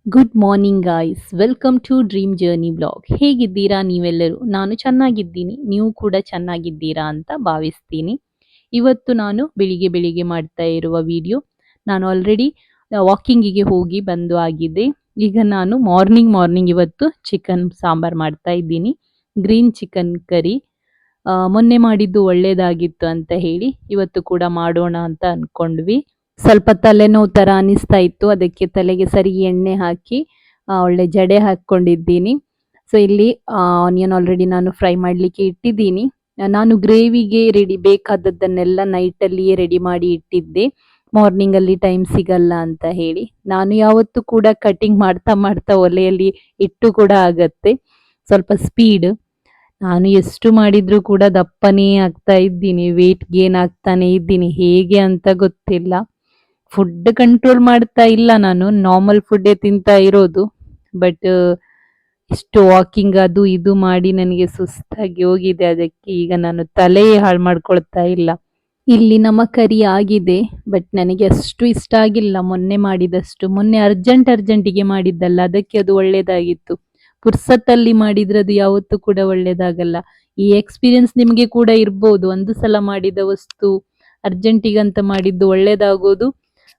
Good morning guys, welcome to dream journey blog. ಹೇಗಿದ್ದೀರಾ ನೀವೆಲ್ಲರೂ? ನಾನು ಚೆನ್ನಾಗಿದ್ದೀನಿ, ನೀವು ಕೂಡ ಚೆನ್ನಾಗಿದ್ದೀರಾ ಅಂತ ಭಾವಿಸ್ತೀನಿ. ಇವತ್ತು ನಾನು ಬೆಳಿಗ್ಗೆ ಬೆಳಿಗ್ಗೆ ಮಾಡ್ತಾ ಇರುವ ವಿಡಿಯೋ. ನಾನು ಆಲ್ರೆಡಿ ವಾಕಿಂಗಿಗೆ ಹೋಗಿ ಬಂದು ಆಗಿದೆ. ಈಗ ನಾನು ಮಾರ್ನಿಂಗ್ ಇವತ್ತು ಚಿಕನ್ ಸಾಂಬಾರ್ ಮಾಡ್ತಾ ಇದ್ದೀನಿ. Green chicken curry. ಮೊನ್ನೆ ಮಾಡಿದ್ದು ಒಳ್ಳೇದಾಗಿತ್ತು ಅಂತ ಹೇಳಿ ಇವತ್ತು ಕೂಡ ಮಾಡೋಣ ಅಂತ ಅನ್ಕೊಂಡ್ವಿ. ಸ್ವಲ್ಪ ತಲೆನೋವು ತರ ಅನಿಸ್ತಾ ಇತ್ತು, ಅದಕ್ಕೆ ತಲೆಗೆ ಸರಿ ಎಣ್ಣೆ ಹಾಕಿ ಒಳ್ಳೆ ಜಡೆ ಹಾಕೊಂಡಿದ್ದೀನಿ. ಸೊ ಇಲ್ಲಿ ಆನಿಯನ್ ಆಲ್ರೆಡಿ ನಾನು ಫ್ರೈ ಮಾಡ್ಲಿಕ್ಕೆ ಇಟ್ಟಿದ್ದೀನಿ. ನಾನು ಗ್ರೇವಿಗೆ ಬೇಕಾದದ್ದನ್ನೆಲ್ಲ ನೈಟ್ ಅಲ್ಲಿಯೇ ರೆಡಿ ಮಾಡಿ ಇಟ್ಟಿದ್ದೆ, ಮಾರ್ನಿಂಗ್ ಅಲ್ಲಿ ಟೈಮ್ ಸಿಗಲ್ಲ ಅಂತ ಹೇಳಿ. ನಾನು ಯಾವತ್ತೂ ಕೂಡ ಕಟಿಂಗ್ ಮಾಡ್ತಾ ಮಾಡ್ತಾ ಒಲೆಯಲ್ಲಿ ಇಟ್ಟು ಕೂಡ ಆಗತ್ತೆ, ಸ್ವಲ್ಪ ಸ್ಪೀಡ್. ನಾನು ಎಷ್ಟು ಮಾಡಿದ್ರು ಕೂಡ ದಪ್ಪನೇ ಆಗ್ತಾ ಇದ್ದೀನಿ, ವೇಟ್ ಗೇನ್ ಆಗ್ತಾನೆ ಇದ್ದೀನಿ, ಹೇಗೆ ಅಂತ ಗೊತ್ತಿಲ್ಲ. ಫುಡ್ ಕಂಟ್ರೋಲ್ ಮಾಡ್ತಾ ಇಲ್ಲ, ನಾನು ನಾರ್ಮಲ್ ಫುಡ್ಡೇ ತಿಂತಾ ಇರೋದು. ಬಟ್ ಇಷ್ಟು ವಾಕಿಂಗ್ ಅದು ಇದು ಮಾಡಿ ನನಗೆ ಸುಸ್ತಾಗಿ ಹೋಗಿದೆ, ಅದಕ್ಕೆ ಈಗ ನಾನು ತಲೆಯೇ ಹಾಳು ಮಾಡ್ಕೊಳ್ತಾ ಇಲ್ಲ. ಇಲ್ಲಿ ನಮ್ಮ ಕರಿ ಆಗಿದೆ, ಬಟ್ ನನಗೆ ಅಷ್ಟು ಇಷ್ಟ ಆಗಿಲ್ಲ ಮೊನ್ನೆ ಮಾಡಿದಷ್ಟು. ಮೊನ್ನೆ ಅರ್ಜೆಂಟಿಗೆ ಮಾಡಿದ್ದಲ್ಲ, ಅದಕ್ಕೆ ಅದು ಒಳ್ಳೇದಾಗಿತ್ತು. ಪುರ್ಸತ್ತಲ್ಲಿ ಮಾಡಿದ್ರೆ ಅದು ಯಾವತ್ತೂ ಕೂಡ ಒಳ್ಳೇದಾಗಲ್ಲ. ಈ ಎಕ್ಸ್ಪೀರಿಯನ್ಸ್ ನಿಮಗೆ ಕೂಡ ಇರ್ಬೋದು. ಒಂದು ಸಲ ಮಾಡಿದ ವಸ್ತು ಅರ್ಜೆಂಟಿಗಂತ ಮಾಡಿದ್ದು ಒಳ್ಳೇದಾಗೋದು,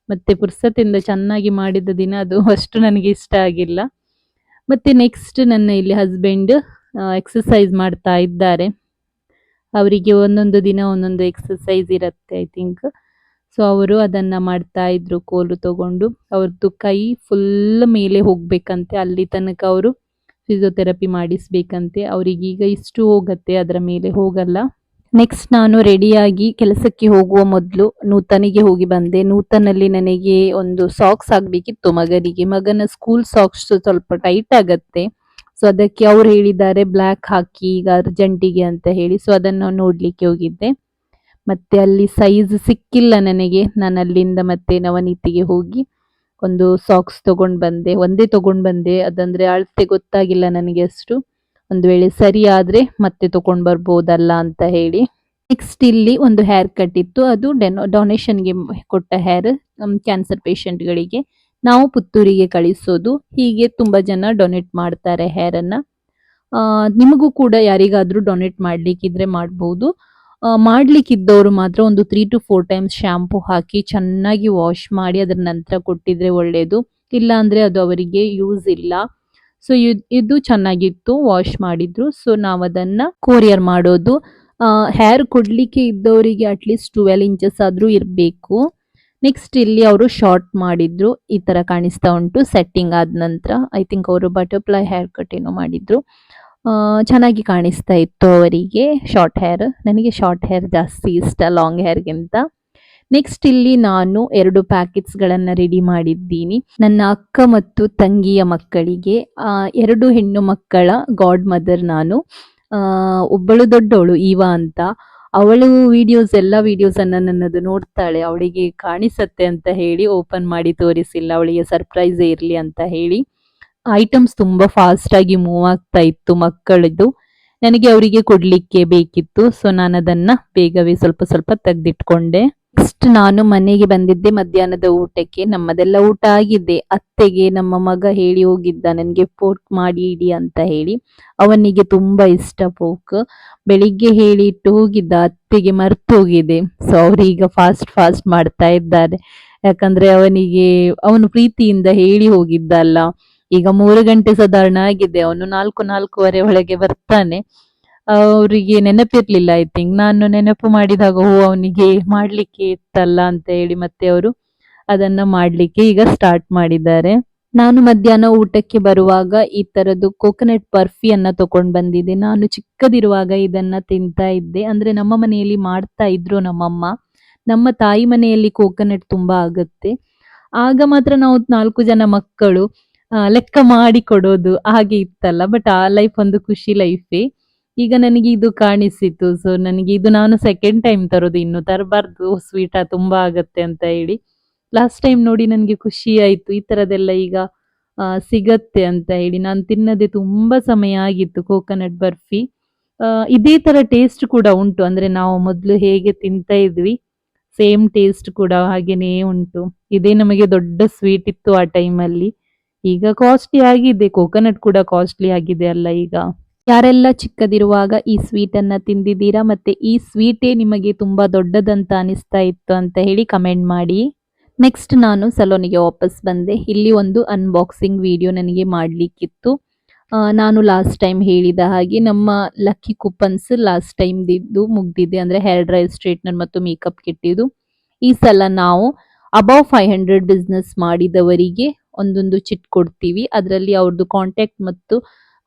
ಮತ್ತೆ ಪುರ್ಸತ್ತಿಂದ ಚೆನ್ನಾಗಿ ಮಾಡಿದ ದಿನ ಅದು ಅಷ್ಟು ನನಗೆ ಇಷ್ಟ ಆಗಿಲ್ಲ. ಮತ್ತೆ ನೆಕ್ಸ್ಟ್ ನನ್ನ ಇಲ್ಲಿ ಹಸ್ಬೆಂಡ್ ಎಕ್ಸಸೈಸ್ ಮಾಡ್ತಾ ಇದ್ದಾರೆ. ಅವರಿಗೆ ಒಂದೊಂದು ದಿನ ಒಂದೊಂದು ಎಕ್ಸಸೈಸ್ ಇರುತ್ತೆ ಐ ಥಿಂಕ್. ಸೊ ಅವರು ಅದನ್ನ ಮಾಡ್ತಾ ಇದ್ರು, ಕೋಲು ತಗೊಂಡು. ಅವ್ರದ್ದು ಕೈ ಫುಲ್ ಮೇಲೆ ಹೋಗ್ಬೇಕಂತೆ, ಅಲ್ಲಿ ತನಕ ಅವರು ಫಿಸಿಯೋಥೆರಪಿ ಮಾಡಿಸ್ಬೇಕಂತೆ. ಅವ್ರಿಗೀಗ ಇಷ್ಟು ಹೋಗತ್ತೆ, ಅದರ ಮೇಲೆ ಹೋಗಲ್ಲ. ನೆಕ್ಸ್ಟ್ ನಾನು ರೆಡಿಯಾಗಿ ಕೆಲಸಕ್ಕೆ ಹೋಗುವ ಮೊದಲು ನೂತನಿಗೆ ಹೋಗಿ ಬಂದೆ. ನೂತನಲ್ಲಿ ನನಗೆ ಒಂದು ಸಾಕ್ಸ್ ಆಗ್ಬೇಕಿತ್ತು ಮಗನಿಗೆ. ಮಗನ ಸ್ಕೂಲ್ ಸಾಕ್ಸ್ ಸ್ವಲ್ಪ ಟೈಟ್ ಆಗತ್ತೆ, ಸೊ ಅದಕ್ಕೆ ಅವ್ರು ಹೇಳಿದ್ದಾರೆ ಬ್ಲ್ಯಾಕ್ ಹಾಕಿ ಈಗ ಅರ್ಜೆಂಟಿಗೆ ಅಂತ ಹೇಳಿ. ಸೊ ಅದನ್ನು ನೋಡ್ಲಿಕ್ಕೆ ಹೋಗಿದ್ದೆ. ಮತ್ತೆ ಅಲ್ಲಿ ಸೈಜ್ ಸಿಕ್ಕಿಲ್ಲ ನನಗೆ. ನಾನು ಅಲ್ಲಿಂದ ಮತ್ತೆ ನವನೀತಿಗೆ ಹೋಗಿ ಒಂದು ಸಾಕ್ಸ್ ತಗೊಂಡ್ ಬಂದೆ. ಒಂದೇ ತಗೊಂಡ್ ಬಂದೆ, ಅದಂದ್ರೆ ಅಳತೆ ಗೊತ್ತಾಗಿಲ್ಲ ನನಗೆ ಅಷ್ಟು. ಒಂದು ವೇಳೆ ಸರಿ ಆದ್ರೆ ಮತ್ತೆ ತಗೊಂಡ್ ಬರ್ಬೋದಲ್ಲ ಅಂತ ಹೇಳಿ. ನೆಕ್ಸ್ಟ್ ಇಲ್ಲಿ ಒಂದು ಹೇರ್ ಕಟ್ ಇತ್ತು, ಅದು ಡೊನೇಷನ್ಗೆ ಕೊಟ್ಟ ಹೇರ್, ಕ್ಯಾನ್ಸರ್ ಗಳಿಗೆ ನಾವು ಪುತ್ತೂರಿಗೆ ಕಳಿಸೋದು. ಹೀಗೆ ತುಂಬಾ ಜನ ಡೊನೇಟ್ ಮಾಡ್ತಾರೆ ಹೇರ್ ಅನ್ನ. ನಿಮಗೂ ಕೂಡ ಯಾರಿಗಾದ್ರೂ ಡೊನೇಟ್ ಮಾಡ್ಲಿಕ್ಕಿದ್ರೆ ಮಾಡ್ಬೋದು. ಮಾಡ್ಲಿಕ್ಕಿದ್ದವರು ಮಾತ್ರ ಒಂದು 3 to 4 ಟೈಮ್ಸ್ ಶಾಂಪೂ ಹಾಕಿ ಚೆನ್ನಾಗಿ ವಾಶ್ ಮಾಡಿ ಅದರ ನಂತರ ಕೊಟ್ಟಿದ್ರೆ ಒಳ್ಳೇದು. ಇಲ್ಲ ಅಂದ್ರೆ ಅದು ಅವರಿಗೆ ಯೂಸ್ ಇಲ್ಲ. ಸೊ ಇದು ಚೆನ್ನಾಗಿತ್ತು, ವಾಶ್ ಮಾಡಿದ್ರು. ಸೊ ನಾವು ಅದನ್ನ ಕೊರಿಯರ್ ಮಾಡೋದು. ಹೇರ್ ಕೊಡ್ಲಿಕ್ಕೆ ಇದ್ದವರಿಗೆ ಅಟ್ಲೀಸ್ಟ್ 12 ಇಂಚಸ್ ಆದ್ರೂ ಇರಬೇಕು. ನೆಕ್ಸ್ಟ್ ಇಲ್ಲಿ ಅವರು ಶಾರ್ಟ್ ಮಾಡಿದ್ರು, ಈ ತರ ಕಾಣಿಸ್ತಾ ಉಂಟು ಸೆಟ್ಟಿಂಗ್ ಆದ ನಂತರ. ಐ ಥಿಂಕ್ ಅವರು ಬಟರ್ಫ್ಲೈ ಹೇರ್ ಕಟ್ ಏನೋ ಮಾಡಿದ್ರು. ಚೆನ್ನಾಗಿ ಕಾಣಿಸ್ತಾ ಇತ್ತು ಅವರಿಗೆ ಶಾರ್ಟ್ ಹೇರ್. ನನಗೆ ಶಾರ್ಟ್ ಹೇರ್ ಜಾಸ್ತಿ ಇಷ್ಟ ಲಾಂಗ್ ಹೇರ್ಗಿಂತ. ನೆಕ್ಸ್ಟ್ ಇಲ್ಲಿ ನಾನು 2 ಪ್ಯಾಕೆಟ್ಸ್ ಗಳನ್ನ ರೆಡಿ ಮಾಡಿದ್ದೀನಿ ನನ್ನ ಅಕ್ಕ ಮತ್ತು ತಂಗಿಯ ಮಕ್ಕಳಿಗೆ. 2 ಹೆಣ್ಣು ಮಕ್ಕಳ ಗಾಡ್ ಮದರ್ ನಾನು. ಒಬ್ಬಳು ದೊಡ್ಡವಳು ಈವಾ ಅಂತ. ಅವಳು ಎಲ್ಲ ವಿಡಿಯೋಸ್ ಅನ್ನ ನನ್ನದು ನೋಡ್ತಾಳೆ, ಅವಳಿಗೆ ಕಾಣಿಸತ್ತೆ ಅಂತ ಹೇಳಿ ಓಪನ್ ಮಾಡಿ ತೋರಿಸಿಲ್ಲ, ಅವಳಿಗೆ ಸರ್ಪ್ರೈಸ್ ಇರ್ಲಿ ಅಂತ ಹೇಳಿ. ಐಟಮ್ಸ್ ತುಂಬಾ ಫಾಸ್ಟ್ ಆಗಿ ಮೂವ್ ಆಗ್ತಾ ಇತ್ತು ಮಕ್ಕಳದ್ದು, ನನಗೆ ಅವರಿಗೆ ಕೊಡ್ಲಿಕ್ಕೆ ಬೇಕಿತ್ತು. ಸೊ ನಾನು ಅದನ್ನ ಬೇಗವೇ ಸ್ವಲ್ಪ ಸ್ವಲ್ಪ ತೆಗೆದಿಟ್ಕೊಂಡೆ. ನೆಕ್ಸ್ಟ್ ನಾನು ಮನೆಗೆ ಬಂದಿದ್ದೆ ಮಧ್ಯಾಹ್ನದ ಊಟಕ್ಕೆ. ನಮ್ಮದೆಲ್ಲ ಊಟ ಆಗಿದೆ. ಅತ್ತೆಗೆ ನಮ್ಮ ಮಗ ಹೇಳಿ ಹೋಗಿದ್ದ ನನಗೆ ಪೋರ್ಕ್ ಮಾಡಿ ಇಡಿ ಅಂತ ಹೇಳಿ. ಅವನಿಗೆ ತುಂಬಾ ಇಷ್ಟ ಪೋರ್ಕ್. ಬೆಳಿಗ್ಗೆ ಹೇಳಿ ಇಟ್ಟು ಹೋಗಿದ್ದ, ಅತ್ತೆಗೆ ಮರ್ತು ಹೋಗಿದೆ. ಸೊ ಅವ್ರೀಗ ಫಾಸ್ಟ್ ಮಾಡ್ತಾ ಇದ್ದಾರೆ, ಯಾಕಂದ್ರೆ ಅವನು ಪ್ರೀತಿಯಿಂದ ಹೇಳಿ ಹೋಗಿದ್ದ ಅಲ್ಲ. ಈಗ 3 ಗಂಟೆ ಸಾಧಾರಣ ಆಗಿದೆ, ಅವನು 4-4:15 ಒಳಗೆ ಬರ್ತಾನೆ. ಅವರಿಗೆ ನೆನಪಿರ್ಲಿಲ್ಲ ಐ ಥಿಂಕ್. ನಾನು ನೆನಪು ಮಾಡಿದಾಗ ಅವನಿಗೆ ಮಾಡ್ಲಿಕ್ಕೆ ಇತ್ತಲ್ಲ ಅಂತ ಹೇಳಿ ಮತ್ತೆ ಅವರು ಅದನ್ನ ಮಾಡ್ಲಿಕ್ಕೆ ಈಗ ಸ್ಟಾರ್ಟ್ ಮಾಡಿದ್ದಾರೆ. ನಾನು ಮಧ್ಯಾಹ್ನ ಊಟಕ್ಕೆ ಬರುವಾಗ ಈ ತರದ್ದು ಕೋಕೋನಟ್ ಬರ್ಫಿಯನ್ನ ತಕೊಂಡ್ ಬಂದಿದ್ದೆ. ನಾನು ಚಿಕ್ಕದಿರುವಾಗ ಇದನ್ನ ತಿಂತಾ ಇದ್ದೆ, ಅಂದ್ರೆ ನಮ್ಮ ಮನೆಯಲ್ಲಿ ಮಾಡ್ತಾ ಇದ್ರು ನಮ್ಮಮ್ಮ. ನಮ್ಮ ತಾಯಿ ಮನೆಯಲ್ಲಿ ಕೋಕೋನಟ್ ತುಂಬಾ ಆಗತ್ತೆ. ಆಗ ಮಾತ್ರ ನಾವು 4 ಜನ ಮಕ್ಕಳು ಲೆಕ್ಕ ಮಾಡಿ ಕೊಡೋದು ಹಾಗೆ ಇತ್ತಲ್ಲ. ಬಟ್ ಆ ಲೈಫ್ ಒಂದು ಖುಷಿ ಲೈಫೇ. ಈಗ ನನಗೆ ಇದು ಕಾಣಿಸಿತು. ಸೊ ನನಗೆ ಇದು ನಾನು ಸೆಕೆಂಡ್ ಟೈಮ್ ತರೋದು, ಇನ್ನು ತರಬಾರ್ದು, ಸ್ವೀಟ ತುಂಬಾ ಆಗತ್ತೆ ಅಂತ ಹೇಳಿ. ಲಾಸ್ಟ್ ಟೈಮ್ ನೋಡಿ ನನಗೆ ಖುಷಿ ಆಯ್ತು, ಈ ತರದೆಲ್ಲ ಈಗ ಸಿಗತ್ತೆ ಅಂತ ಹೇಳಿ. ನಾನು ತಿನ್ನದೆ ತುಂಬಾ ಸಮಯ ಆಗಿತ್ತು ಕೋಕೋನಟ್ ಬರ್ಫಿ. ಇದೇ ತರ ಟೇಸ್ಟ್ ಕೂಡ ಉಂಟು, ಅಂದ್ರೆ ನಾವು ಮೊದ್ಲು ಹೇಗೆ ತಿಂತಾ ಇದ್ವಿ ಸೇಮ್ ಟೇಸ್ಟ್ ಕೂಡ ಹಾಗೇನೇ ಉಂಟು. ಇದೇ ನಮಗೆ ದೊಡ್ಡ ಸ್ವೀಟ್ ಇತ್ತು ಆ ಟೈಮಲ್ಲಿ. ಈಗ ಕಾಸ್ಟ್ಲಿ ಆಗಿದೆ, ಕೋಕೋನಟ್ ಕೂಡ ಕಾಸ್ಟ್ಲಿ ಆಗಿದೆ ಅಲ್ಲ ಈಗ. ಯಾರೆಲ್ಲ ಚಿಕ್ಕದಿರುವಾಗ ಈ ಸ್ವೀಟ್ ಅನ್ನ ತಿಂದಿದ್ದೀರಾ ಮತ್ತೆ ಈ ಸ್ವೀಟೇ ನಿಮಗೆ ತುಂಬಾ ದೊಡ್ಡದಂತ ಅನಿಸ್ತಾ ಇತ್ತು ಅಂತ ಹೇಳಿ ಕಮೆಂಟ್ ಮಾಡಿ. ನೆಕ್ಸ್ಟ್ ನಾನು ಸಲೂನಿಗೆ ವಾಪಸ್ ಬಂದೆ. ಇಲ್ಲಿ ಒಂದು ಅನ್ಬಾಕ್ಸಿಂಗ್ ವಿಡಿಯೋ ನನಗೆ ಮಾಡ್ಲಿಕ್ಕಿತ್ತು. ನಾನು ಲಾಸ್ಟ್ ಟೈಮ್ ಹೇಳಿದ ಹಾಗೆ ನಮ್ಮ ಲಕ್ಕಿ ಕೂಪನ್ಸ್ ಲಾಸ್ಟ್ ಟೈಮ್ ಮುಗ್ದಿದೆ, ಅಂದ್ರೆ ಹೇರ್ ಡ್ರೈ, ಸ್ಟ್ರೇಟ್ನರ್ ಮತ್ತು ಮೇಕಪ್ ಕಿಟ್ ಇದು. ಈ ಸಲ ನಾವು ಅಬೌವ್ 500 ಬಿಸ್ನೆಸ್ ಮಾಡಿದವರಿಗೆ ಒಂದೊಂದು ಚಿಟ್ ಕೊಡ್ತೀವಿ. ಅದರಲ್ಲಿ ಅವ್ರದ್ದು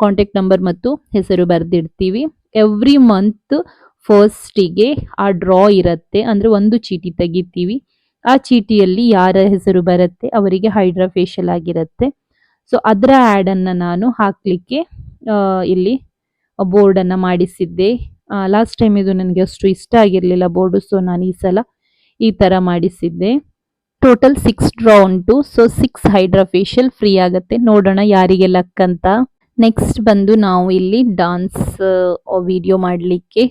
ಕಾಂಟ್ಯಾಕ್ಟ್ ನಂಬರ್ ಮತ್ತು ಹೆಸರು ಬರೆದಿಡ್ತೀವಿ. ಎವ್ರಿ ಮಂತ್ ಫಸ್ಟಿಗೆ ಆ ಡ್ರಾ ಇರುತ್ತೆ, ಅಂದ್ರೆ ಒಂದು ಚೀಟಿ ತೆಗಿತೀವಿ. ಆ ಚೀಟಿಯಲ್ಲಿ ಯಾರ ಹೆಸರು ಬರುತ್ತೆ ಅವರಿಗೆ ಹೈಡ್ರಾ ಫೇಶಿಯಲ್ ಆಗಿರುತ್ತೆ. ಸೊ ಅದರ ಆ್ಯಡ್ ಅನ್ನ ನಾನು ಹಾಕ್ಲಿಕ್ಕೆ ಇಲ್ಲಿ ಬೋರ್ಡ್ ಅನ್ನ ಮಾಡಿಸಿದ್ದೆ. ಲಾಸ್ಟ್ ಟೈಮ್ ಇದು ನನಗೆ ಅಷ್ಟು ಇಷ್ಟ ಆಗಿರ್ಲಿಲ್ಲ ಬೋರ್ಡು, ಸೊ ನಾನು ಈ ಸಲ ಈ ತರ ಮಾಡಿಸಿದ್ದೆ. ಟೋಟಲ್ 6 ಡ್ರಾ ಉಂಟು, ಸೊ 6 ಹೈಡ್ರಾ ಫೇಶಿಯಲ್ ಫ್ರೀ ಆಗುತ್ತೆ. ನೋಡೋಣ ಯಾರಿಗೆ ಲಕ್ ಅಂತ. ನೆಕ್ಸ್ಟ್ ಬಂದು ನಾವು ಇಲ್ಲಿ ಡಾನ್ಸ್ ವಿಡಿಯೋ ಮಾಡಲಿಕ್ಕೆ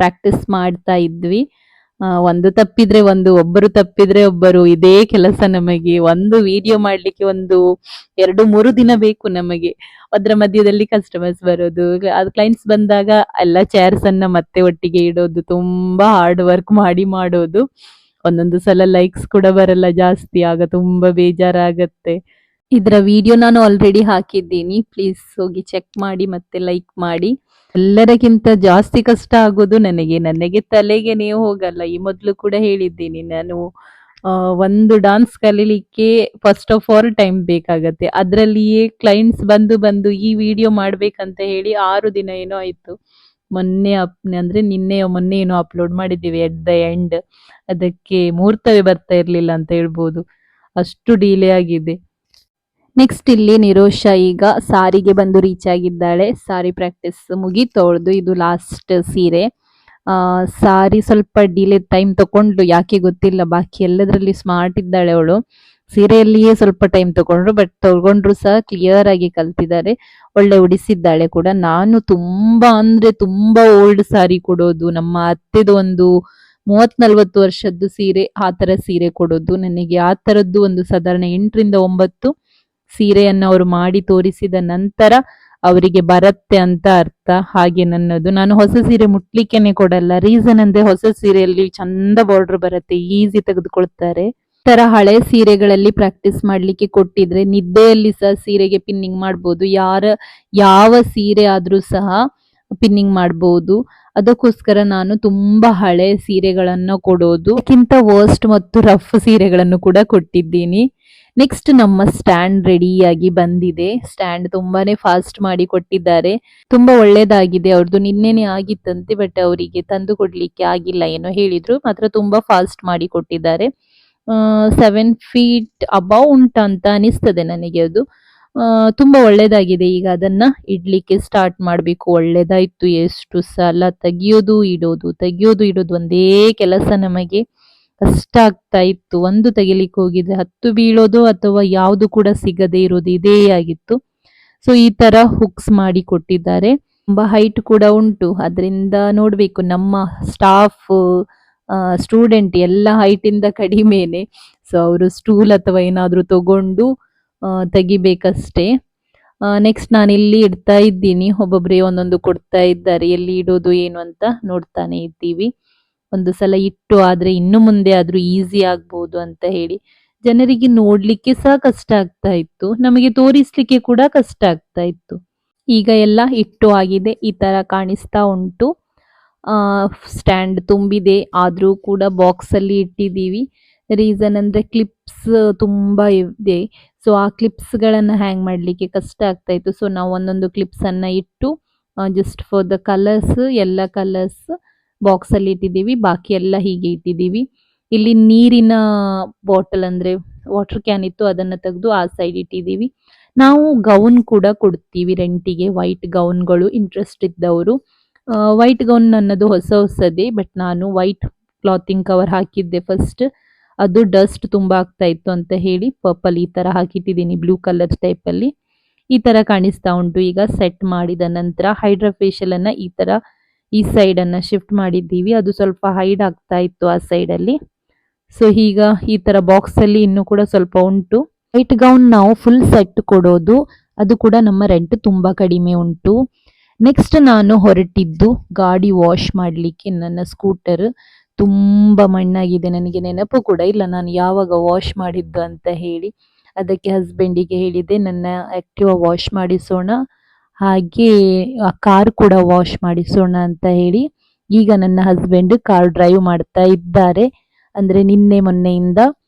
ಪ್ರಾಕ್ಟೀಸ್ ಮಾಡ್ತಾ ಇದ್ವಿ. ಒಂದು ತಪ್ಪಿದ್ರೆ ಒಬ್ಬರು ತಪ್ಪಿದ್ರೆ ಒಬ್ಬರು, ಇದೇ ಕೆಲಸ ನಮಗೆ. ಒಂದು ವಿಡಿಯೋ ಮಾಡ್ಲಿಕ್ಕೆ 2-3 ದಿನ ಬೇಕು ನಮಗೆ. ಅದರ ಮಧ್ಯದಲ್ಲಿ ಕಸ್ಟಮರ್ಸ್ ಬರೋದು, ಅದು ಕ್ಲೈಂಟ್ಸ್ ಬಂದಾಗ ಎಲ್ಲ ಚೇರ್ಸ್ ಅನ್ನ ಮತ್ತೆ ಒಟ್ಟಿಗೆ ಇಡೋದು, ತುಂಬಾ ಹಾರ್ಡ್ ವರ್ಕ್ ಮಾಡಿ ಮಾಡೋದು. ಒಂದೊಂದು ಸಲ ಲೈಕ್ಸ್ ಕೂಡ ಬರಲ್ಲ ಜಾಸ್ತಿ, ಆಗ ತುಂಬಾ ಬೇಜಾರಾಗತ್ತೆ. ಇದರ ವಿಡಿಯೋ ನಾನು ಆಲ್ರೆಡಿ ಹಾಕಿದ್ದೀನಿ, ಪ್ಲೀಸ್ ಹೋಗಿ ಚೆಕ್ ಮಾಡಿ ಮತ್ತೆ ಲೈಕ್ ಮಾಡಿ. ಎಲ್ಲರಿಗಿಂತ ಜಾಸ್ತಿ ಕಷ್ಟ ಆಗೋದು ನನಗೆ ತಲೆಗೆ ಹೋಗಲ್ಲ. ಈ ಮೊದಲು ಕೂಡ ಹೇಳಿದ್ದೀನಿ ನಾನು, ಒಂದು ಡಾನ್ಸ್ ಕಲೀಲಿಕ್ಕೆ ಫಸ್ಟ್ ಆಫ್ ಆಲ್ ಟೈಮ್ ಬೇಕಾಗತ್ತೆ. ಅದರಲ್ಲಿಯೇ ಕ್ಲೈಂಟ್ಸ್ ಬಂದು ಈ ವಿಡಿಯೋ ಮಾಡ್ಬೇಕಂತ ಹೇಳಿ 6 ದಿನ ಏನೋ ಆಯ್ತು. ಮೊನ್ನೆ ಏನೋ ಅಪ್ಲೋಡ್ ಮಾಡಿದ್ದೀವಿ ಎಟ್ ದ ಎಂಡ್. ಅದಕ್ಕೆ ಮುಹೂರ್ತವೇ ಬರ್ತಾ ಇರ್ಲಿಲ್ಲ ಅಂತ ಹೇಳ್ಬೋದು, ಅಷ್ಟು ಡಿಲೇ ಆಗಿದೆ. ನೆಕ್ಸ್ಟ್ ಇಲ್ಲಿ ನಿರೋಷಾ ಈಗ ಸಾರಿಗೆ ಬಂದು ರೀಚ್ ಆಗಿದ್ದಾಳೆ. ಸಾರಿ ಪ್ರಾಕ್ಟೀಸ್ ಮುಗೀತು ಅವಳದು, ಇದು ಲಾಸ್ಟ್ ಸೀರೆ. ಸಾರಿ ಸ್ವಲ್ಪ ಡಿಲೇ ಟೈಮ್ ತಗೊಂಡ್ಲು, ಯಾಕೆ ಗೊತ್ತಿಲ್ಲ. ಬಾಕಿ ಎಲ್ಲದರಲ್ಲಿ ಸ್ಮಾರ್ಟ್ ಇದ್ದಾಳೆ ಅವಳು, ಸೀರೆಯಲ್ಲಿಯೇ ಸ್ವಲ್ಪ ಟೈಮ್ ತಗೊಂಡ್ರು, ಬಟ್ ತಗೊಂಡ್ರು ಸಹ ಕ್ಲಿಯರ್ ಆಗಿ ಕಲ್ತಿದ್ದಾರೆ. ಒಳ್ಳೆ ಉಡಿಸಿದ್ದಾಳೆ ಕೂಡ. ನಾನು ತುಂಬಾ ಓಲ್ಡ್ ಸಾರಿ ಕೊಡೋದು, ನಮ್ಮ ಅತ್ತೆದು ಒಂದು 30-40 ವರ್ಷದ್ದು ಸೀರೆ, ಆ ತರ ಸೀರೆ ಕೊಡೋದು ನನಗೆ. ಆ ತರದ್ದು ಒಂದು ಸಾಧಾರಣ 8-9 ಸೀರೆಯನ್ನು ಅವರು ಮಾಡಿ ತೋರಿಸಿದ ನಂತರ ಅವರಿಗೆ ಬರತ್ತೆ ಅಂತ ಅರ್ಥ. ಹಾಗೆ ನನ್ನದು, ನಾನು ಹೊಸ ಸೀರೆ ಮುಟ್ಲಿಕ್ಕೆನೆ ಕೊಡಲ್ಲ. ರೀಸನ್ ಅಂದ್ರೆ ಹೊಸ ಸೀರೆಯಲ್ಲಿ ಚಂದ ಬಾರ್ಡರ್ ಬರುತ್ತೆ, ಈಸಿ ತೆಗೆದುಕೊಳ್ತಾರೆ. ತರ ಹಳೆ ಸೀರೆಗಳಲ್ಲಿ ಪ್ರಾಕ್ಟೀಸ್ ಮಾಡ್ಲಿಕ್ಕೆ ಕೊಟ್ಟಿದ್ರೆ ನಿದ್ದೆಯಲ್ಲಿ ಸಹ ಸೀರೆಗೆ ಪಿನ್ನಿಂಗ್ ಮಾಡ್ಬೋದು. ಯಾವ ಸೀರೆ ಆದ್ರೂ ಸಹ ಪಿನ್ನಿಂಗ್ ಮಾಡ್ಬೋದು. ಅದಕ್ಕೋಸ್ಕರ ನಾನು ತುಂಬಾ ಹಳೆ ಸೀರೆಗಳನ್ನು ಕೊಡೋದು. ಅದಕ್ಕಿಂತ ವರ್ಸ್ಟ್ ಮತ್ತು ರಫ್ ಸೀರೆಗಳನ್ನು ಕೂಡ ಕೊಟ್ಟಿದ್ದೀನಿ. ನೆಕ್ಸ್ಟ್ ನಮ್ಮ ಸ್ಟ್ಯಾಂಡ್ ರೆಡಿಯಾಗಿ ಬಂದಿದೆ. ಸ್ಟ್ಯಾಂಡ್ ತುಂಬಾನೇ ಫಾಸ್ಟ್ ಮಾಡಿ ಕೊಟ್ಟಿದ್ದಾರೆ, ತುಂಬಾ ಒಳ್ಳೇದಾಗಿದೆ. ಅವ್ರದ್ದು ನಿನ್ನೆನೆ ಆಗಿತ್ತಂತೆ, ಬಟ್ ಅವರಿಗೆ ತಂದು ಕೊಡ್ಲಿಕ್ಕೆ ಆಗಿಲ್ಲ ಏನೋ ಹೇಳಿದ್ರು. ಮಾತ್ರ ತುಂಬಾ ಫಾಸ್ಟ್ ಮಾಡಿ ಕೊಟ್ಟಿದ್ದಾರೆ. 7 ಫೀಟ್ ಅಬೌವ್ ಉಂಟಂತ ಅನಿಸ್ತದೆ ನನಗೆ ಅದು. ತುಂಬಾ ಒಳ್ಳೇದಾಗಿದೆ. ಈಗ ಅದನ್ನ ಇಡ್ಲಿಕ್ಕೆ ಸ್ಟಾರ್ಟ್ ಮಾಡ್ಬೇಕು. ಒಳ್ಳೇದಾಯ್ತು. ಎಷ್ಟು ಸಲ ತೆಗಿಯೋದು ಇಡೋದು ಒಂದೇ ಕೆಲಸ ನಮಗೆ. ಕಷ್ಟ ಆಗ್ತಾ ಇತ್ತು. ಒಂದು ತೆಗಿಲಿಕ್ಕೆ ಹೋಗಿದ್ರೆ 10 ಬೀಳೋದು ಅಥವಾ ಯಾವುದು ಕೂಡ ಸಿಗದೆ ಇರೋದು, ಇದೇ ಆಗಿತ್ತು. ಸೊ ಈ ತರ ಹುಕ್ಸ್ ಮಾಡಿ ಕೊಟ್ಟಿದ್ದಾರೆ. ತುಂಬಾ ಹೈಟ್ ಕೂಡ ಉಂಟು, ಅದರಿಂದ ನೋಡ್ಬೇಕು. ನಮ್ಮ ಸ್ಟಾಫ್, ಸ್ಟೂಡೆಂಟ್ ಎಲ್ಲ ಹೈಟ್ ಇಂದ ಕಡಿಮೆನೆ. ಸೊ ಅವರು ಸ್ಟೂಲ್ ಅಥವಾ ಏನಾದ್ರೂ ತಗೊಂಡು ತೆಗಿಬೇಕಷ್ಟೇ. ನೆಕ್ಸ್ಟ್ ನಾನು ಇಲ್ಲಿ ಇಡ್ತಾ ಇದ್ದೀನಿ, ಒಬ್ಬೊಬ್ರೆ ಒಂದೊಂದು ಕೊಡ್ತಾ ಇದ್ದಾರೆ. ಎಲ್ಲಿ ಇಡೋದು ಏನು ಅಂತ ನೋಡ್ತಾನೆ ಇದ್ದೀವಿ. ಒಂದು ಸಲ ಇಟ್ಟು ಆದ್ರೆ ಇನ್ನು ಮುಂದೆ ಆದ್ರೂ ಈಸಿ ಆಗ್ಬೋದು ಅಂತ ಹೇಳಿ. ಜನರಿಗೆ ನೋಡ್ಲಿಕ್ಕೆ ಸಹ ಕಷ್ಟ ಆಗ್ತಾ ಇತ್ತು, ನಮಗೆ ತೋರಿಸ್ಲಿಕ್ಕೆ ಕೂಡ ಕಷ್ಟ ಆಗ್ತಾ ಇತ್ತು. ಈಗ ಎಲ್ಲ ಇಟ್ಟು ಆಗಿದೆ, ಈ ತರ ಕಾಣಿಸ್ತಾ ಉಂಟು. ಸ್ಟ್ಯಾಂಡ್ ತುಂಬಿದೆ, ಆದ್ರೂ ಕೂಡ ಬಾಕ್ಸ್ ಅಲ್ಲಿ ಇಟ್ಟಿದ್ದೀವಿ. ರೀಸನ್ ಅಂದ್ರೆ ಕ್ಲಿಪ್ಸ್ ತುಂಬಾ ಇದೆ. ಸೊ ಆ ಕ್ಲಿಪ್ಸ್ ಗಳನ್ನ ಹ್ಯಾಂಗ್ ಮಾಡ್ಲಿಕ್ಕೆ ಕಷ್ಟ ಆಗ್ತಾ ಇತ್ತು. ಸೊ ನಾವು ಒಂದೊಂದು ಕ್ಲಿಪ್ಸ್ ಅನ್ನ ಇಟ್ಟು ಜಸ್ಟ್ ಫಾರ್ ದ ಕಲರ್ಸ್, ಎಲ್ಲ ಕಲರ್ಸ್ ಬಾಕ್ಸ್ ಅಲ್ಲಿ ಇಟ್ಟಿದ್ದೀವಿ. ಬಾಕಿ ಎಲ್ಲ ಹೀಗೆ ಇಟ್ಟಿದ್ದೀವಿ. ಇಲ್ಲಿ ನೀರಿನ ಬಾಟಲ್ ಅಂದ್ರೆ ವಾಟರ್ ಕ್ಯಾನ್ ಇತ್ತು, ಅದನ್ನ ತೆಗೆದು ಆ ಸೈಡ್ ಇಟ್ಟಿದ್ದೀವಿ. ನಾವು ಗೌನ್ ಕೂಡ ಕೊಡ್ತೀವಿ ರೆಂಟಿಗೆ, ವೈಟ್ ಗೌನ್ಗಳು. ಇಂಟ್ರೆಸ್ಟ್ ಇದ್ದವರು. ವೈಟ್ ಗೌನ್ ನನ್ನದು ಹೊಸದೇ, ಬಟ್ ನಾನು ವೈಟ್ ಕ್ಲಾತಿಂಗ್ ಕವರ್ ಹಾಕಿದ್ದೆ ಫಸ್ಟ್. ಅದು ಡಸ್ಟ್ ತುಂಬಾ ಆಗ್ತಾ ಇತ್ತು ಅಂತ ಹೇಳಿ ಪರ್ಪಲ್ ಈ ತರ ಹಾಕಿಟ್ಟಿದ್ದೀನಿ, ಬ್ಲೂ ಕಲರ್ ಟೈಪ್ ಅಲ್ಲಿ. ಈ ತರ ಕಾಣಿಸ್ತಾ ಉಂಟು. ಈಗ ಸೆಟ್ ಮಾಡಿದ ನಂತರ ಹೈಡ್ರಾ ಫೇಶಿಯಲ್ ಅನ್ನ ಈ ತರ ಈ ಸೈಡ್ ಅನ್ನ ಶಿಫ್ಟ್ ಮಾಡಿದ್ದೀವಿ. ಅದು ಸ್ವಲ್ಪ ಹೈಡ್ ಆಗ್ತಾ ಇತ್ತು ಆ ಸೈಡ್ ಅಲ್ಲಿ. ಸೊ ಈಗ ಈ ತರ ಬಾಕ್ಸ್ ಅಲ್ಲಿ ಇನ್ನು ಕೂಡ ಸ್ವಲ್ಪ ಉಂಟು. ವೈಟ್ ಗೌನ್ ನಾವು ಫುಲ್ ಸೆಟ್ ಕೊಡೋದು, ಅದು ಕೂಡ ನಮ್ಮ ರೆಂಟ್ ತುಂಬಾ ಕಡಿಮೆ ಉಂಟು. ನೆಕ್ಸ್ಟ್ ನಾನು ಹೊರಟಿದ್ದು ಗಾಡಿ ವಾಶ್ ಮಾಡಲಿಕ್ಕೆ. ನನ್ನ ಸ್ಕೂಟರ್ ತುಂಬಾ ಮಣ್ಣಾಗಿದೆ, ನನಗೆ ನೆನಪು ಕೂಡ ಇಲ್ಲ ನಾನು ಯಾವಾಗ ವಾಶ್ ಮಾಡಿದ್ದು ಅಂತ ಹೇಳಿ. ಅದಕ್ಕೆ ಹಸ್ಬೆಂಡಿಗೆ ಹೇಳಿದೆ ನನ್ನ ಆಕ್ಟಿವಾ ವಾಶ್ ಮಾಡಿಸೋಣ, ಹಾಗೆ ಆ ಕಾರ್ ಕೂಡ ವಾಶ್ ಮಾಡಿಸೋಣ ಅಂತ ಹೇಳಿ. ಈಗ ನನ್ನ ಹಸ್ಬೆಂಡ್ ಕಾರ್ ಡ್ರೈವ್ ಮಾಡ್ತಾ ಇದ್ದಾರೆ. ಅಂದ್ರೆ ನಿನ್ನೆ ಮೊನ್ನೆಯಿಂದ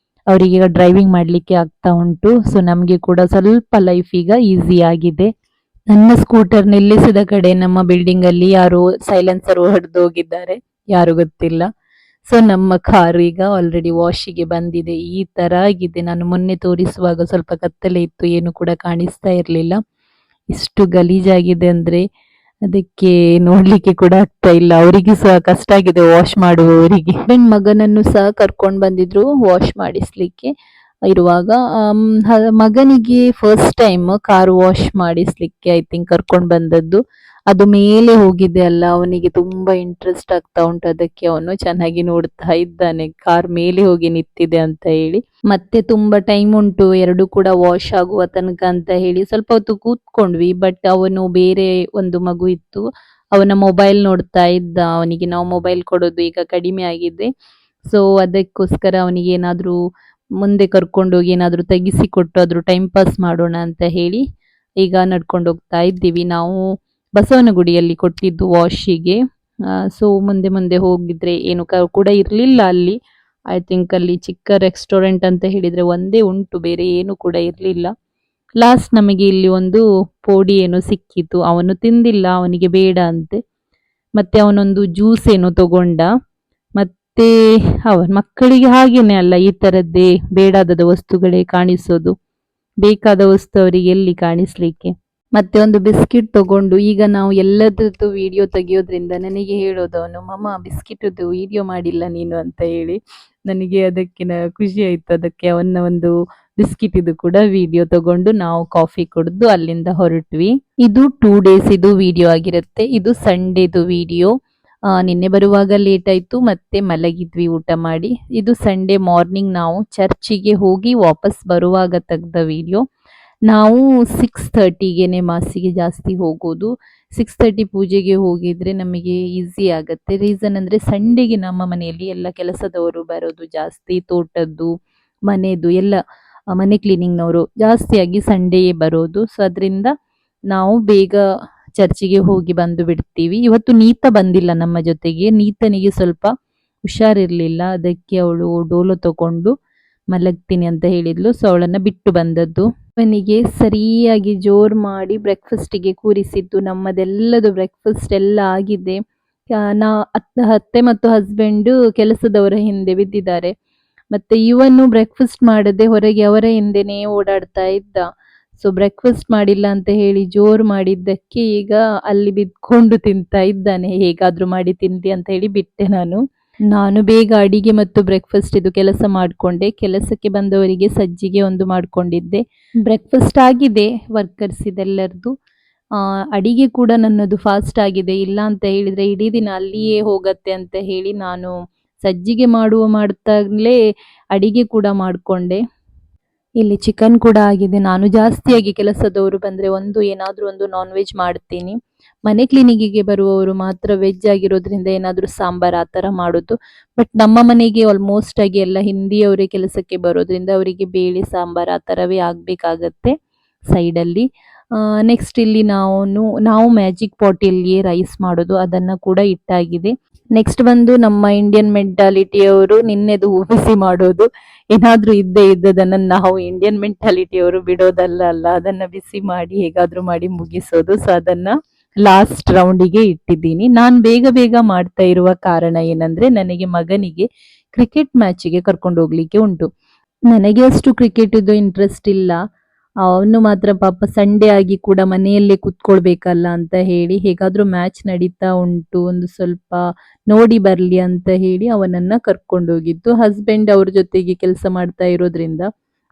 ಅವರಿಗೆ ಈಗ ಡ್ರೈವಿಂಗ್ ಮಾಡ್ಲಿಕ್ಕೆ ಆಗ್ತಾ ಉಂಟು. ಸೊ ನಮ್ಗೆ ಕೂಡ ಸ್ವಲ್ಪ ಲೈಫ್ ಈಗ ಈಸಿ ಆಗಿದೆ. ನನ್ನ ಸ್ಕೂಟರ್ ನಿಲ್ಲಿಸಿದ ಕಡೆ ನಮ್ಮ ಬಿಲ್ಡಿಂಗ್ ಅಲ್ಲಿ ಯಾರು ಸೈಲೆನ್ಸರ್ ಹೊಡೆದು ಹೋಗಿದ್ದಾರೆ, ಯಾರು ಗೊತ್ತಿಲ್ಲ. ಸೊ ನಮ್ಮ ಕಾರು ಈಗ ಆಲ್ರೆಡಿ ವಾಶಿಗೆ ಬಂದಿದೆ. ಈ ತರ ಆಗಿದೆ. ನಾನು ಮೊನ್ನೆ ತೋರಿಸುವಾಗ ಸ್ವಲ್ಪ ಕತ್ತಲೆ ಇತ್ತು, ಏನು ಕೂಡ ಕಾಣಿಸ್ತಾ ಇರ್ಲಿಲ್ಲ. ಇಷ್ಟು ಗಲೀಜಾಗಿದೆ ಅಂದ್ರೆ ಅದಕ್ಕೆ ನೋಡ್ಲಿಕ್ಕೆ ಕೂಡ ಆಗ್ತಾ ಇಲ್ಲ. ಅವರಿಗೆ ಸಹ ಕಷ್ಟ ಆಗಿದೆ ವಾಶ್ ಮಾಡುವವರಿಗೆ. ನನ್ನ ಮಗನನ್ನು ಸಹ ಕರ್ಕೊಂಡು ಬಂದಿದ್ರು ವಾಶ್ ಮಾಡಿಸ್ಲಿಕ್ಕೆ. ಇರುವಾಗ ಮಗನಿಗೆ ಫಸ್ಟ್ ಟೈಮ್ ಕಾರ್ ವಾಶ್ ಮಾಡಿಸ್ಲಿಕ್ಕೆ ಐ ಥಿಂಕ್ ಕರ್ಕೊಂಡು ಬಂದದ್ದು. ಅದು ಮೇಲೆ ಹೋಗಿದೆ ಅಲ್ಲ, ಅವನಿಗೆ ತುಂಬಾ ಇಂಟ್ರೆಸ್ಟ್ ಆಗ್ತಾ ಉಂಟು. ಅದಕ್ಕೆ ಅವನು ಚೆನ್ನಾಗಿ ನೋಡ್ತಾ ಇದ್ದಾನೆ ಕಾರ್ ಮೇಲೆ ಹೋಗಿ ನಿಂತಿದೆ ಅಂತ ಹೇಳಿ. ಮತ್ತೆ ತುಂಬಾ ಟೈಮ್ ಉಂಟು ಎರಡು ಕೂಡ ವಾಶ್ ಆಗುವ ತನಕ ಅಂತ ಹೇಳಿ ಸ್ವಲ್ಪ ಹೊತ್ತು ಕೂತ್ಕೊಂಡ್ವಿ. ಬಟ್ ಅವನು ಬೇರೆ ಒಂದು ಮಗು ಇತ್ತು, ಅವನ ಮೊಬೈಲ್ ನೋಡ್ತಾ ಇದ್ದ. ಅವನಿಗೆ ನಾವು ಮೊಬೈಲ್ ಕೊಡೋದು ಈಗ ಕಡಿಮೆ ಆಗಿದೆ. ಸೊ ಅದಕ್ಕೋಸ್ಕರ ಅವನಿಗೆ ಏನಾದ್ರೂ ಮುಂದೆ ಕರ್ಕೊಂಡೋಗಿ ಏನಾದ್ರೂ ತೆಗಿಸಿ ಕೊಟ್ಟು ಆದ್ರೂ ಟೈಮ್ ಪಾಸ್ ಮಾಡೋಣ ಅಂತ ಹೇಳಿ ಈಗ ನಡ್ಕೊಂಡು ಹೋಗ್ತಾ ಇದ್ದೀವಿ. ನಾವು ಬಸವನಗುಡಿಯಲ್ಲಿ ಕೊಟ್ಟಿದ್ದು ವಾಶಿಗೆ. ಸೊ ಮುಂದೆ ಮುಂದೆ ಹೋಗಿದ್ರೆ ಏನು ಕೂಡ ಇರ್ಲಿಲ್ಲ ಅಲ್ಲಿ. ಐ ಥಿಂಕ್ ಅಲ್ಲಿ ಚಿಕ್ಕ ರೆಸ್ಟೋರೆಂಟ್ ಅಂತ ಹೇಳಿದ್ರೆ ಒಂದೇ ಉಂಟು, ಬೇರೆ ಏನು ಕೂಡ ಇರ್ಲಿಲ್ಲ. ಲಾಸ್ಟ್ ನಮಗೆ ಇಲ್ಲಿ ಒಂದು ಪೋಡಿ ಏನೋ ಸಿಕ್ಕಿತು, ಅವನು ತಿಂದಿಲ್ಲ, ಅವನಿಗೆ ಬೇಡ ಅಂತೆ. ಮತ್ತೆ ಅವನೊಂದು ಜ್ಯೂಸ್ ಏನೋ ತಗೊಂಡ. ಮತ್ತೆ ಮಕ್ಕಳಿಗೆ ಹಾಗೇನೆ ಅಲ್ಲ, ಈ ತರದ್ದೇ ಬೇಡಾದ ವಸ್ತುಗಳೇ ಕಾಣಿಸೋದು, ಬೇಕಾದ ವಸ್ತು ಅವರಿಗೆ ಎಲ್ಲಿ ಕಾಣಿಸ್ಲಿಕ್ಕೆ. ಮತ್ತೆ ಒಂದು ಬಿಸ್ಕಿಟ್ ತಗೊಂಡು, ಈಗ ನಾವು ಎಲ್ಲದರದ್ದು ವಿಡಿಯೋ ತೆಗಿಯೋದ್ರಿಂದ ನನಗೆ ಹೇಳೋದು ಅವನು, ಮಮ್ಮ ಬಿಸ್ಕಿಟದ್ದು ವಿಡಿಯೋ ಮಾಡಿಲ್ಲ ನೀನು ಅಂತ ಹೇಳಿ. ನನಗೆ ಅದಕ್ಕೆ ಖುಷಿ ಆಯ್ತು. ಅದಕ್ಕೆ ಅವನ ಒಂದು ಬಿಸ್ಕಿಟ್ ಇದು ಕೂಡ ವಿಡಿಯೋ ತಗೊಂಡು ನಾವು ಕಾಫಿ ಕುಡಿದು ಅಲ್ಲಿಂದ ಹೊರಟ್ವಿ. ಇದು 2 days ಇದು ವಿಡಿಯೋ ಆಗಿರುತ್ತೆ. ಇದು ಸಂಡೇದು ವಿಡಿಯೋ. ನಿನ್ನೆ ಬರುವಾಗ ಲೇಟ್ ಆಯ್ತು, ಮತ್ತೆ ಮಲಗಿದ್ವಿ ಊಟ ಮಾಡಿ. ಇದು ಸಂಡೇ ಮಾರ್ನಿಂಗ್ ನಾವು ಚರ್ಚಿಗೆ ಹೋಗಿ ವಾಪಸ್ ಬರುವಾಗ ತೆಗ್ದ ವಿಡಿಯೋ. ನಾವು 6:30ಗೆನೆ ಮಾಸಿಗೆ ಜಾಸ್ತಿ ಹೋಗೋದು. 6:30 ಪೂಜೆಗೆ ಹೋಗಿದ್ರೆ ನಮಗೆ ಈಸಿ ಆಗತ್ತೆ. ರೀಸನ್ ಅಂದ್ರೆ ಸಂಡೇಗೆ ನಮ್ಮ ಮನೆಯಲ್ಲಿ ಎಲ್ಲ ಕೆಲಸದವರು ಬರೋದು ಜಾಸ್ತಿ, ತೋಟದ್ದು ಮನೆದು ಎಲ್ಲ ಮನೆ ಕ್ಲೀನಿಂಗ್ನವರು ಜಾಸ್ತಿಯಾಗಿ ಸಂಡೇಯೇ ಬರೋದು. ಸೊ ಅದರಿಂದ ನಾವು ಬೇಗ ಚರ್ಚಿಗೆ ಹೋಗಿ ಬಂದು ಬಿಡ್ತೀವಿ. ಇವತ್ತು ನೀತ ಬಂದಿಲ್ಲ ನಮ್ಮ ಜೊತೆಗೆ. ನೀತನಿಗೆ ಸ್ವಲ್ಪ ಹುಷಾರಿರ್ಲಿಲ್ಲ, ಅದಕ್ಕೆ ಅವಳು ಡೋಲೋ ತಗೊಂಡು ಮಲಗ್ತೀನಿ ಅಂತ ಹೇಳಿದ್ಲು. ಸೊ ಅವಳನ್ನ ಬಿಟ್ಟು ಬಂದದ್ದು. ಅವನಿಗೆ ಸರಿಯಾಗಿ ಜೋರ್ ಮಾಡಿ ಬ್ರೇಕ್ಫಾಸ್ಟಿಗೆ ಕೂರಿಸಿದ್ದು. ನಮ್ಮದೆಲ್ಲದು ಬ್ರೇಕ್ಫಾಸ್ಟ್ ಎಲ್ಲ ಆಗಿದೆ. ನಾ ಅತ್ತೆ ಮತ್ತು ಹಸ್ಬೆಂಡ್ ಕೆಲಸದವರ ಹಿಂದೆ ಬಿದ್ದಿದ್ದಾರೆ. ಮತ್ತೆ ಇವನು ಬ್ರೇಕ್ಫಾಸ್ಟ್ ಮಾಡದೆ ಹೊರಗೆ ಅವರ ಹಿಂದೆನೇ ಓಡಾಡ್ತಾ ಇದ್ದ. ಸೊ ಬ್ರೇಕ್ಫಾಸ್ಟ್ ಮಾಡಿಲ್ಲ ಅಂತ ಹೇಳಿ ಜೋರ್ ಮಾಡಿದ್ದಕ್ಕೆ ಈಗ ಅಲ್ಲಿ ಬಿದ್ಕೊಂಡು ತಿಂತಾ ಇದ್ದಾನೆ. ಹೇಗಾದ್ರೂ ಮಾಡಿ ತಿಂದಿ ಅಂತ ಹೇಳಿ ಬಿಟ್ಟೆ ನಾನು ಬೇಗ ಅಡಿಗೆ ಮತ್ತು ಬ್ರೇಕ್ಫಾಸ್ಟ್ ಇದು ಕೆಲಸ ಮಾಡ್ಕೊಂಡೆ. ಕೆಲಸಕ್ಕೆ ಬಂದವರಿಗೆ ಸಜ್ಜಿಗೆ ಒಂದು ಮಾಡ್ಕೊಂಡಿದ್ದೆ. ಬ್ರೇಕ್ಫಾಸ್ಟ್ ಆಗಿದೆ ವರ್ಕರ್ಸ್ ಇದೆಲ್ಲರದು. ಅಡಿಗೆ ಕೂಡ ನನ್ನದು ಫಾಸ್ಟ್ ಆಗಿದೆ. ಇಲ್ಲ ಅಂತ ಹೇಳಿದ್ರೆ ಇಡೀ ದಿನ ಅಲ್ಲಿಯೇ ಹೋಗತ್ತೆ ಅಂತ ಹೇಳಿ ನಾನು ಸಜ್ಜಿಗೆ ಮಾಡ್ತಾಗ್ಲೇ ಅಡಿಗೆ ಕೂಡ ಮಾಡ್ಕೊಂಡೆ. ಇಲ್ಲಿ ಚಿಕನ್ ಕೂಡ ಆಗಿದೆ. ನಾನು ಜಾಸ್ತಿಯಾಗಿ ಕೆಲಸದವರು ಬಂದ್ರೆ ಏನಾದ್ರೂ ಒಂದು ನಾನ್ ವೆಜ್ ಮಾಡ್ತೀನಿ. ಮನೆ ಕ್ಲಿನಿಕ್ಗೆ ಬರುವವರು ಮಾತ್ರ ವೆಜ್ ಆಗಿರೋದ್ರಿಂದ ಏನಾದ್ರೂ ಸಾಂಬಾರ್ ಆ ತರ ಮಾಡೋದು. ಬಟ್ ನಮ್ಮ ಮನೆಗೆ ಆಲ್ಮೋಸ್ಟ್ ಆಗಿ ಎಲ್ಲ ಹಿಂದಿಯವರೇ ಕೆಲಸಕ್ಕೆ ಬರೋದ್ರಿಂದ ಅವರಿಗೆ ಬೇಳೆ ಸಾಂಬಾರ್ ಆ ತರವೇ ಆಗ್ಬೇಕಾಗತ್ತೆ ಸೈಡ್ ಅಲ್ಲಿ. ನೆಕ್ಸ್ಟ್ ಇಲ್ಲಿ ನಾವು ಮ್ಯಾಜಿಕ್ ಪಾಟಿಯಲ್ಲಿಯೇ ರೈಸ್ ಮಾಡೋದು, ಅದನ್ನ ಕೂಡ ಇಟ್ಟಾಗಿದೆ. ನೆಕ್ಸ್ಟ್ ಬಂದು ನಮ್ಮ ಇಂಡಿಯನ್ ಮೆಂಟಾಲಿಟಿಯವರು ನಿನ್ನೆದು ಬಿಸಿ ಮಾಡೋದು. ಏನಾದ್ರೂ ಇದ್ದದನ್ನ ನಾವು ಇಂಡಿಯನ್ ಮೆಂಟಾಲಿಟಿಯವರು ಬಿಡೋದಲ್ಲ ಅಲ್ಲ, ಅದನ್ನ ಬಿಸಿ ಮಾಡಿ ಹೇಗಾದ್ರೂ ಮಾಡಿ ಮುಗಿಸೋದು. ಸೊ ಅದನ್ನ ಲಾಸ್ಟ್ ರೌಂಡಿಗೆ ಇಟ್ಟಿದ್ದೀನಿ. ನಾನು ಬೇಗ ಬೇಗ ಮಾಡ್ತಾ ಇರುವ ಕಾರಣ ಏನಂದ್ರೆ ನನಗೆ ಮಗನಿಗೆ ಕ್ರಿಕೆಟ್ ಮ್ಯಾಚಿಗೆ ಕರ್ಕೊಂಡು ಹೋಗ್ಲಿಕ್ಕೆ ಉಂಟು. ನನಗೆ ಅಷ್ಟು ಕ್ರಿಕೆಟ್ ಇದು ಇಂಟ್ರೆಸ್ಟ್ ಇಲ್ಲ. ಅವನು ಮಾತ್ರ ಪಾಪ ಸಂಡೇ ಆಗಿ ಕೂಡ ಮನೆಯಲ್ಲೇ ಕುತ್ಕೊಳ್ಬೇಕಲ್ಲ ಅಂತ ಹೇಳಿ ಹೇಗಾದ್ರೂ ಮ್ಯಾಚ್ ನಡೀತಾ ಉಂಟು, ಒಂದು ಸ್ವಲ್ಪ ನೋಡಿ ಬರ್ಲಿ ಅಂತ ಹೇಳಿ ಅವನನ್ನ ಕರ್ಕೊಂಡೋಗಿದ್ದು. ಹಸ್ಬೆಂಡ್ ಅವ್ರ ಜೊತೆಗೆ ಕೆಲಸ ಮಾಡ್ತಾ ಇರೋದ್ರಿಂದ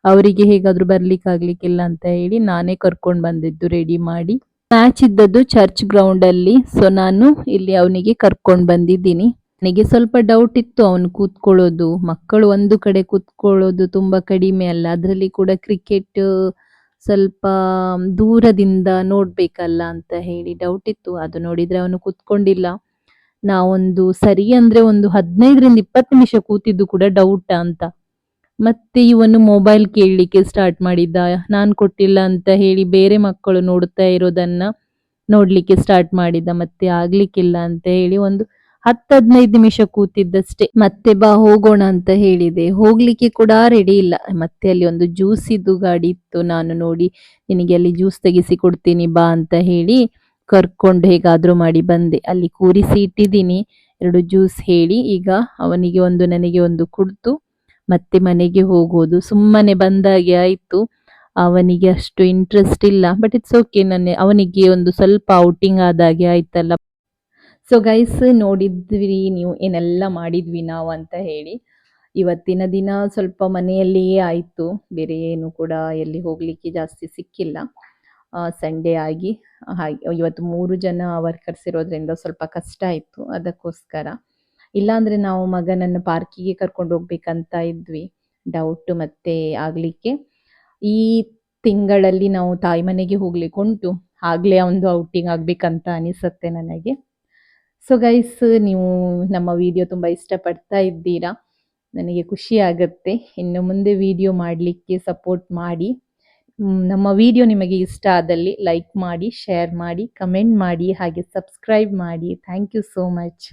ಅವರಿಗೆ ಹೇಗಾದ್ರೂ ಬರ್ಲಿಕ್ಕೆ ಆಗ್ಲಿಕ್ಕಿಲ್ಲ ಅಂತ ಹೇಳಿ ನಾನೇ ಕರ್ಕೊಂಡು ಬಂದಿದ್ದು ರೆಡಿ ಮಾಡಿ. ಮ್ಯಾಚ್ ಇದ್ದದ್ದು ಚರ್ಚ್ ಗ್ರೌಂಡ್ ಅಲ್ಲಿ. ಸೊ ನಾನು ಇಲ್ಲಿ ಅವನಿಗೆ ಕರ್ಕೊಂಡು ಬಂದಿದ್ದೀನಿ. ನನಗೆ ಸ್ವಲ್ಪ ಡೌಟ್ ಇತ್ತು ಅವನು ಕೂತ್ಕೊಳ್ಳೋದು, ಮಕ್ಕಳು ಒಂದು ಕಡೆ ಕೂತ್ಕೊಳ್ಳೋದು ತುಂಬ ಕಡಿಮೆ ಅಲ್ಲ, ಅದರಲ್ಲಿ ಕೂಡ ಕ್ರಿಕೆಟ್ ಸ್ವಲ್ಪ ದೂರದಿಂದ ನೋಡ್ಬೇಕಲ್ಲ ಅಂತ ಹೇಳಿ ಡೌಟ್ ಇತ್ತು. ಅದು ನೋಡಿದ್ರೆ ಅವನು ಕೂತ್ಕೊಂಡಿಲ್ಲ. ನಾವೊಂದು ಸರಿ ಅಂದ್ರೆ ಒಂದು 15ರಿಂದ 20 ನಿಮಿಷ ಕೂತಿದ್ದು ಕೂಡ ಡೌಟಾ ಅಂತ. ಮತ್ತೆ ಇವನು ಮೊಬೈಲ್ ಕೇಳಲಿಕ್ಕೆ ಸ್ಟಾರ್ಟ್ ಮಾಡಿದ್ದ. ನಾನು ಕೊಟ್ಟಿಲ್ಲ ಅಂತ ಹೇಳಿ ಬೇರೆ ಮಕ್ಕಳು ನೋಡ್ತಾ ಇರೋದನ್ನ ನೋಡ್ಲಿಕ್ಕೆ ಸ್ಟಾರ್ಟ್ ಮಾಡಿದ. ಮತ್ತೆ ಆಗ್ಲಿಕ್ಕಿಲ್ಲ ಅಂತ ಹೇಳಿ ಒಂದು 10-15 ನಿಮಿಷ ಕೂತಿದ್ದಷ್ಟೇ. ಮತ್ತೆ ಬಾ ಹೋಗೋಣ ಅಂತ ಹೇಳಿದೆ. ಹೋಗ್ಲಿಕ್ಕೆ ಕೂಡ ರೆಡಿ ಇಲ್ಲ. ಮತ್ತೆ ಅಲ್ಲಿ ಒಂದು ಜ್ಯೂಸ್ ಇದ್ದು ಗಾಡಿ ಇತ್ತು. ನಾನು ನೋಡಿ ನಿನಗೆ ಅಲ್ಲಿ ಜ್ಯೂಸ್ ತೆಗಿಸಿ ಕೊಡ್ತೀನಿ ಬಾ ಅಂತ ಹೇಳಿ ಕರ್ಕೊಂಡು ಹೇಗಾದ್ರೂ ಮಾಡಿ ಬಂದೆ. ಅಲ್ಲಿ ಕೂರಿಸಿ ಇಟ್ಟಿದ್ದೀನಿ. 2 ಜ್ಯೂಸ್ ಹೇಳಿ ಈಗ ಅವನಿಗೆ ಒಂದು ನನಗೆ ಒಂದು ಕುಡ್ದು ಮತ್ತೆ ಮನೆಗೆ ಹೋಗೋದು. ಸುಮ್ಮನೆ ಬಂದಾಗೆ ಆಯ್ತು. ಅವನಿಗೆ ಅಷ್ಟು ಇಂಟ್ರೆಸ್ಟ್ ಇಲ್ಲ, ಬಟ್ ಇಟ್ಸ್ ಓಕೆ. ಅವನಿಗೆ ಒಂದು ಸ್ವಲ್ಪ ಔಟಿಂಗ್ ಆದಾಗೆ ಆಯ್ತಲ್ಲ. ಸೊ ಗೈಸ್, ನೋಡಿದ್ವಿ ನೀವು ಏನೆಲ್ಲ ಮಾಡಿದ್ವಿ ನಾವು ಅಂತ ಹೇಳಿ. ಇವತ್ತಿನ ದಿನ ಸ್ವಲ್ಪ ಮನೆಯಲ್ಲಿಯೇ ಆಯಿತು. ಬೇರೆ ಏನು ಕೂಡ ಎಲ್ಲಿ ಹೋಗಲಿಕ್ಕೆ ಜಾಸ್ತಿ ಸಿಕ್ಕಿಲ್ಲ. ಸಂಡೇ ಆಗಿ ಹಾಗೆ ಇವತ್ತು 3 ಜನ ವರ್ಕರ್ಸ್ ಇರೋದ್ರಿಂದ ಸ್ವಲ್ಪ ಕಷ್ಟ ಆಯಿತು, ಅದಕ್ಕೋಸ್ಕರ. ಇಲ್ಲಾಂದರೆ ನಾವು ಮಗನನ್ನು ಪಾರ್ಕಿಗೆ ಕರ್ಕೊಂಡು ಹೋಗ್ಬೇಕಂತ ಇದ್ವಿ. ಡೌಟ್ ಮತ್ತೆ ಆಗಲಿಕ್ಕೆ ಈ ತಿಂಗಳಲ್ಲಿ ನಾವು ತಾಯಿ ಮನೆಗೆ ಹೋಗ್ಲಿಕ್ಕೆ ಉಂಟು. ಆಗಲೇ ಒಂದು ಔಟಿಂಗ್ ಆಗಬೇಕಂತ ಅನಿಸುತ್ತೆ ನನಗೆ. ಸೊ ಗೈಸ್, ನೀವು ನಮ್ಮ ವಿಡಿಯೋ ತುಂಬ ಇಷ್ಟಪಡ್ತಾ ಇದ್ದೀರಾ, ನನಗೆ ಖುಷಿ ಆಗುತ್ತೆ. ಇನ್ನು ಮುಂದೆ ವಿಡಿಯೋ ಮಾಡಲಿಕ್ಕೆ ಸಪೋರ್ಟ್ ಮಾಡಿ. ನಮ್ಮ ವಿಡಿಯೋ ನಿಮಗೆ ಇಷ್ಟ ಆದಲ್ಲಿ ಲೈಕ್ ಮಾಡಿ, ಶೇರ್ ಮಾಡಿ, ಕಮೆಂಟ್ ಮಾಡಿ, ಹಾಗೆ ಸಬ್ಸ್ಕ್ರೈಬ್ ಮಾಡಿ. Thank you so much.